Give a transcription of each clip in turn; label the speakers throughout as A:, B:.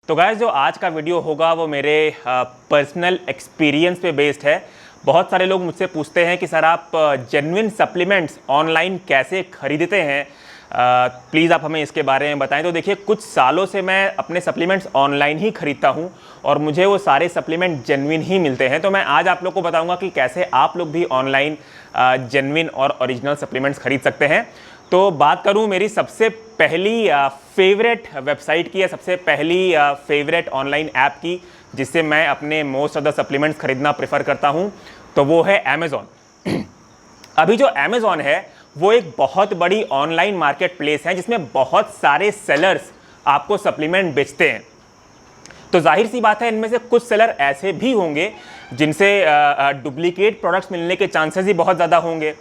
A: तो गाइस, जो आज का वीडियो होगा वो मेरे पर्सनल एक्सपीरियंस पे बेस्ड है। बहुत सारे लोग मुझसे पूछते हैं कि सर आप जेन्युइन सप्लीमेंट्स ऑनलाइन कैसे खरीदते हैं, प्लीज़ आप हमें इसके बारे में बताएं। तो देखिए, कुछ सालों से मैं अपने सप्लीमेंट्स ऑनलाइन ही खरीदता हूं और मुझे वो सारे सप्लीमेंट जेन्युइन ही मिलते हैं। तो मैं आज आप लोग को बताऊंगा कि कैसे आप लोग भी ऑनलाइन जेन्युइन और ओरिजिनल सप्लीमेंट्स खरीद सकते हैं। तो बात करूं मेरी सबसे पहली फेवरेट वेबसाइट की या सबसे पहली फेवरेट ऑनलाइन ऐप की जिससे मैं अपने मोस्ट ऑफ द सप्लीमेंट्स खरीदना प्रेफर करता हूं, तो वो है अमेज़ॉन। अभी जो अमेज़ॉन है वो एक बहुत बड़ी ऑनलाइन मार्केट प्लेस है जिसमें बहुत सारे सेलर्स आपको सप्लीमेंट बेचते हैं। तो जाहिर सी बात है, इनमें से कुछ सेलर ऐसे भी होंगे जिनसे डुप्लीकेट प्रोडक्ट्स मिलने के चांसेस ही बहुत ज़्यादा होंगे।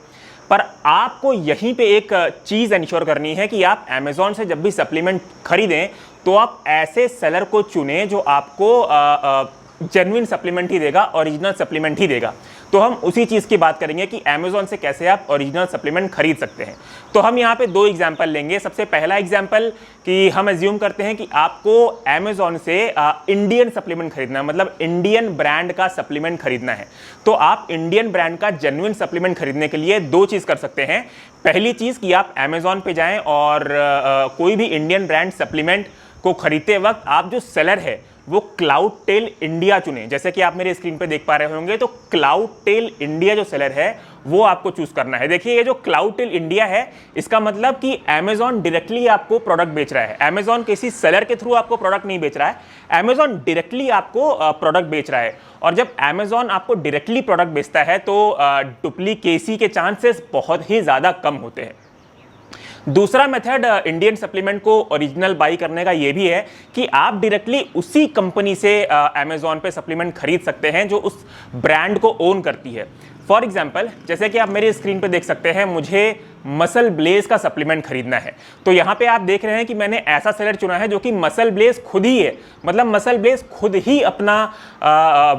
A: पर आपको यहीं पे एक चीज़ इंश्योर करनी है कि आप अमेज़ॉन से जब भी सप्लीमेंट खरीदें तो आप ऐसे सेलर को चुनें जो आपको जेन्युइन सप्लीमेंट ही देगा, ओरिजिनल सप्लीमेंट ही देगा। तो हम उसी चीज़ की बात करेंगे कि अमेज़ॉन से कैसे आप ओरिजिनल सप्लीमेंट खरीद सकते हैं। तो हम यहाँ पे दो एग्जाम्पल लेंगे। सबसे पहला एग्जाम्पल कि हम एज्यूम करते हैं कि आपको अमेज़ॉन से इंडियन सप्लीमेंट खरीदना है, मतलब इंडियन ब्रांड का सप्लीमेंट खरीदना है। तो आप इंडियन ब्रांड का जेन्युइन सप्लीमेंट खरीदने के लिए दो चीज़ कर सकते हैं। पहली चीज़ कि आप अमेज़ॉन पे जाएं और कोई भी इंडियन ब्रांड सप्लीमेंट को खरीदते वक्त आप जो सेलर है वो क्लाउडटेल इंडिया चुने। जैसे कि आप मेरे स्क्रीन पे देख पा रहे होंगे, तो क्लाउडटेल इंडिया जो सेलर है वो आपको चूज करना है। देखिए, ये जो क्लाउडटेल इंडिया है इसका मतलब कि अमेज़ॉन डायरेक्टली आपको प्रोडक्ट बेच रहा है। अमेज़ॉन किसी सेलर के थ्रू आपको प्रोडक्ट नहीं बेच रहा है, अमेज़ॉन डायरेक्टली आपको प्रोडक्ट बेच रहा है। और जब अमेज़ॉन आपको डायरेक्टली प्रोडक्ट बेचता है तो डुप्लीकेसी के चांसेस बहुत ही ज़्यादा कम होते हैं। दूसरा मेथड इंडियन सप्लीमेंट को ओरिजिनल बाई करने का ये भी है कि आप डायरेक्टली उसी कंपनी से अमेज़ॉन पे सप्लीमेंट खरीद सकते हैं जो उस ब्रांड को ओन करती है। फॉर एग्जाम्पल, जैसे कि आप मेरी स्क्रीन पे देख सकते हैं, मुझे मसल ब्लेज का सप्लीमेंट खरीदना है। तो यहाँ पे आप देख रहे हैं कि मैंने ऐसा सेलर चुना है जो कि मसल ब्लेज खुद ही है, मतलब मसल ब्लेज खुद ही अपना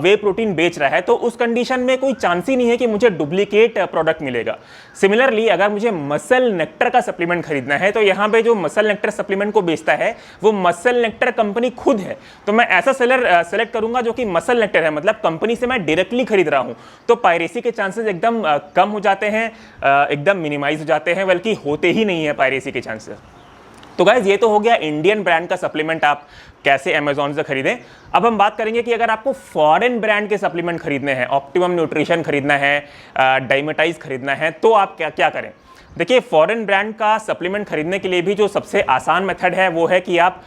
A: वे प्रोटीन बेच रहा है। तो उस कंडीशन में कोई चांस ही नहीं है कि मुझे डुप्लीकेट प्रोडक्ट मिलेगा। सिमिलरली, अगर मुझे मसल नेक्टर का सप्लीमेंट खरीदना है तो यहाँ पे जो मसल नेक्टर सप्लीमेंट को बेचता है वो मसल नेक्टर कंपनी खुद है। तो मैं ऐसा सेलर सेलेक्ट करूंगा जो कि मसल नेक्टर है, मतलब कंपनी से मैं डायरेक्टली खरीद रहा हूँ। तो पायरेसी के चांसेस एकदम कम हो जाते हैं, एकदम मिनिमाइज हो जाते हैं, बल्कि होते ही नहीं है पायरेसी के चांसेस। तो गाइस, ये तो हो गया इंडियन ब्रांड का सप्लीमेंट आप कैसे अमेज़ॉन से खरीदें। अब हम बात करेंगे कि अगर आपको फॉरेन ब्रांड के सप्लीमेंट खरीदने हैं, ऑप्टिमम न्यूट्रिशन खरीदना है, डाइमेटाइज खरीदना है, तो आप क्या करें। देखिए, फॉरेन ब्रांड का सप्लीमेंट खरीदने के लिए भी जो सबसे आसान मेथड है वो है कि आप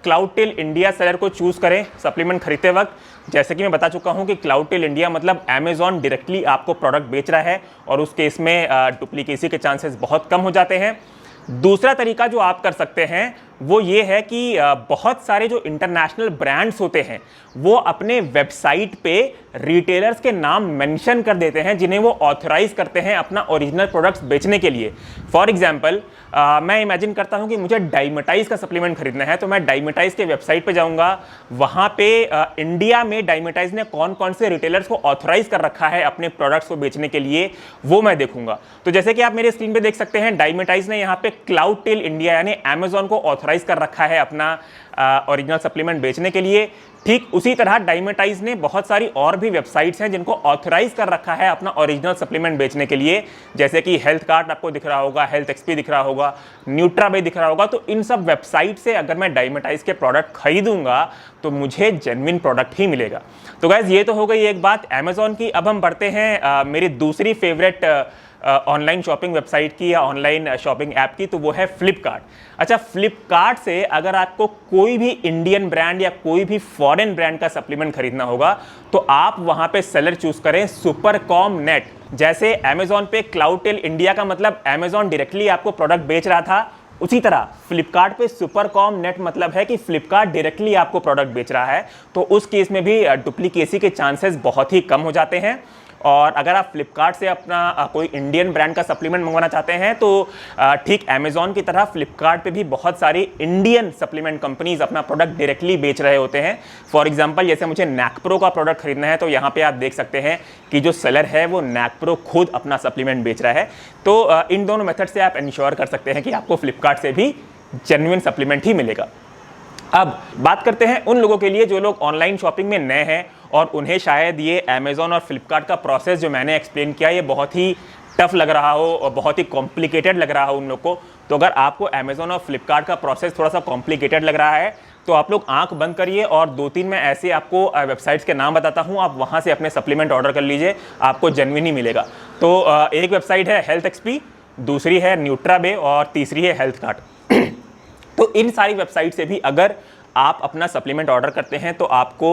A: क्लाउडटेल इंडिया सेलर को चूज करें सप्लीमेंट खरीदते वक्त। जैसे कि मैं बता चुका हूं कि क्लाउडटेल इंडिया मतलब अमेज़ॉन डायरेक्टली आपको प्रोडक्ट बेच रहा है और उस केस में डुप्लीकेसी के चांसेस बहुत कम हो जाते हैं। दूसरा तरीका जो आप कर सकते हैं वो ये है कि बहुत सारे जो इंटरनेशनल ब्रांड्स होते हैं वो अपने वेबसाइट पे रिटेलर्स के नाम मेंशन कर देते हैं जिन्हें वो ऑथराइज करते हैं अपना ओरिजिनल प्रोडक्ट्स बेचने के लिए। फॉर एग्जांपल, मैं इमेजिन करता हूं कि मुझे डाइमेटाइज का सप्लीमेंट खरीदना है, तो मैं डाइमेटाइज के वेबसाइट पे जाऊंगा। वहां पे इंडिया में डाइमेटाइज ने कौन कौन से रिटेलर्स को ऑथराइज कर रखा है अपने प्रोडक्ट्स को बेचने के लिए, वो मैं देखूंगा। तो जैसे कि आप मेरे स्क्रीन पे देख सकते हैं, डाइमेटाइज ने यहाँ पे क्लाउडटेल इंडिया यानी अमेज़ॉन को ऑथराइज कर रखा है अपना ओरिजिनल सप्लीमेंट बेचने के लिए। ठीक उसी तरह डाइमेटाइज ने बहुत सारी और भी वेबसाइट्स हैं जिनको ऑथराइज कर रखा है अपना ओरिजिनल सप्लीमेंट बेचने के लिए, जैसे कि हेल्थ कार्ड आपको दिख रहा होगा, हेल्थ एक्सपी दिख रहा होगा, न्यूट्राबे दिख रहा होगा। तो इन सब वेबसाइट से अगर मैं डाइमेटाइज के प्रोडक्ट खरीदूंगा तो मुझे जेन्युइन प्रोडक्ट ही मिलेगा। तो गाइस, ये तो हो गई एक बात अमेज़ॉन की। अब हम बढ़ते हैं मेरी दूसरी फेवरेट ऑनलाइन शॉपिंग वेबसाइट की या ऑनलाइन शॉपिंग ऐप की, तो वो है फ्लिपकार्ट। अच्छा, फ्लिपकार्ट से अगर आपको कोई भी इंडियन ब्रांड या कोई भी फॉरेन ब्रांड का सप्लीमेंट खरीदना होगा तो आप वहां पे सेलर चूज करें सुपरकॉम नेट। जैसे अमेज़ॉन पे क्लाउडटेल इंडिया का मतलब अमेज़ॉन डायरेक्टली आपको प्रोडक्ट बेच रहा था, उसी तरह फ्लिपकार्ट पे सुपरकॉम नेट मतलब है कि फ्लिपकार्ट डायरेक्टली आपको प्रोडक्ट बेच रहा है। तो उस केस में भी डुप्लीकेसी के चांसेस बहुत ही कम हो जाते हैं। और अगर आप फ्लिपकार्ट से अपना कोई इंडियन ब्रांड का सप्लीमेंट मंगवाना चाहते हैं तो ठीक अमेज़ॉन की तरह फ्लिपकार्ट पे भी बहुत सारी इंडियन सप्लीमेंट कंपनीज अपना प्रोडक्ट डायरेक्टली बेच रहे होते हैं। फॉर एग्जांपल, जैसे मुझे नैकप्रो का प्रोडक्ट खरीदना है तो यहाँ पे आप देख सकते हैं कि जो सेलर है वो नैकप्रो खुद अपना सप्लीमेंट बेच रहा है। तो इन दोनों मेथड से आप इंश्योर कर सकते हैं कि आपको फ्लिपकार्ट से भी जेन्युइन सप्लीमेंट ही मिलेगा। अब बात करते हैं उन लोगों के लिए जो लोग ऑनलाइन शॉपिंग में नए हैं और उन्हें शायद ये अमेज़ॉन और फ्लिपकार्ट का प्रोसेस जो मैंने एक्सप्लेन किया ये बहुत ही टफ लग रहा हो और बहुत ही कॉम्प्लिकेटेड लग रहा हो उन लोग को। तो अगर आपको अमेज़ॉन और फ्लिपकार्ट का प्रोसेस थोड़ा सा कॉम्प्लिकेटेड लग रहा है तो आप लोग आंख बंद करिए और 2-3 मैं ऐसे आपको वेबसाइट्स के नाम बताता हूं, आप वहां से अपने सप्लीमेंट ऑर्डर कर लीजिए, आपको जेन्युइन ही मिलेगा। तो एक वेबसाइट है हेल्थ एक्सपी, दूसरी है न्यूट्राबे और तीसरी है हेल्थ कार्ट। तो इन सारी वेबसाइट से भी अगर आप अपना सप्लीमेंट ऑर्डर करते हैं तो आपको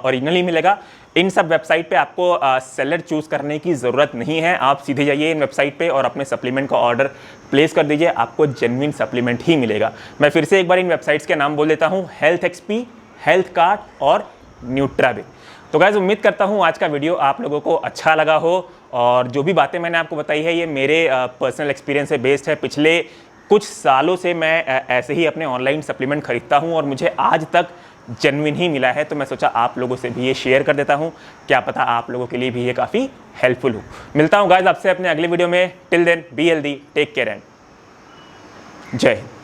A: ओरिजिनल ही मिलेगा। इन सब वेबसाइट पे आपको सेलर चूज़ करने की ज़रूरत नहीं है, आप सीधे जाइए इन वेबसाइट पे और अपने सप्लीमेंट का ऑर्डर प्लेस कर दीजिए, आपको जेन्युइन सप्लीमेंट ही मिलेगा। मैं फिर से एक बार इन वेबसाइट्स के नाम बोल देता हूँ, हेल्थ एक्सपी, हेल्थ कार्ट और न्यूट्राबे। तो गाइस उम्मीद करता हूँ आज का वीडियो आप लोगों को अच्छा लगा हो और जो भी बातें मैंने आपको बताई है ये मेरे पर्सनल एक्सपीरियंस से बेस्ड है। पिछले कुछ सालों से मैं ऐसे ही अपने ऑनलाइन सप्लीमेंट खरीदता हूँ और मुझे आज तक जेन्युइन ही मिला है, तो मैं सोचा आप लोगों से भी ये शेयर कर देता हूँ, क्या पता आप लोगों के लिए भी ये काफ़ी हेल्पफुल हो। मिलता हूँ गाइस आपसे अपने अगले वीडियो में। Till then be healthy, take care and जय हिंद।